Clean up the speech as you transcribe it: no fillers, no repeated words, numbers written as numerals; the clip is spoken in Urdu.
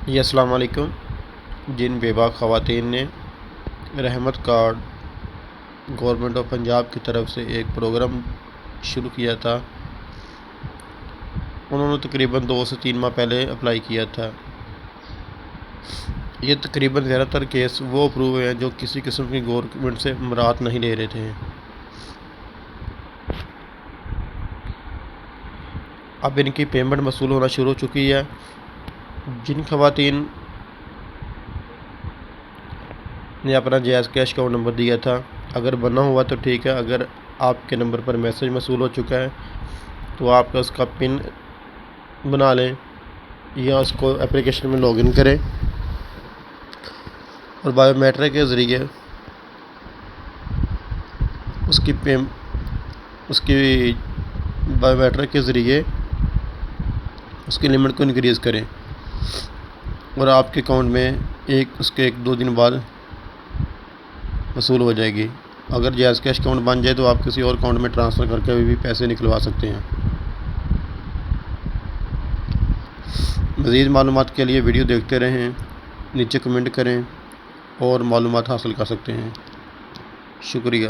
جی السلام علیکم۔ جن بیوہ خواتین نے رحمت کارڈ گورنمنٹ آف پنجاب کی طرف سے ایک پروگرام شروع کیا تھا، انہوں نے تقریباً 2 سے 3 ماہ پہلے اپلائی کیا تھا۔ یہ تقریباً زیادہ تر کیس وہ اپروو ہوئے ہیں جو کسی قسم کی گورنمنٹ سے مراعات نہیں لے رہے تھے۔ اب ان کی پیمنٹ موصول ہونا شروع ہو چکی ہے۔ جن خواتین نے اپنا جائز کیش اکاؤنٹ نمبر دیا تھا، اگر بنا ہوا تو ٹھیک ہے، اگر آپ کے نمبر پر میسج موصول ہو چکا ہے تو آپ اس کا پن بنا لیں یا اس کو اپلیکیشن میں لاگ ان کریں اور بایو میٹرک کے ذریعے اس کی لمٹ کو انکریز کریں اور آپ کے اکاؤنٹ میں اس کے 1-2 دن بعد وصول ہو جائے گی۔ اگر جائز کیش اکاؤنٹ بن جائے تو آپ کسی اور اکاؤنٹ میں ٹرانسفر کر کے بھی پیسے نکلوا سکتے ہیں۔ مزید معلومات کے لیے ویڈیو دیکھتے رہیں، نیچے کمنٹ کریں اور معلومات حاصل کر سکتے ہیں۔ شکریہ۔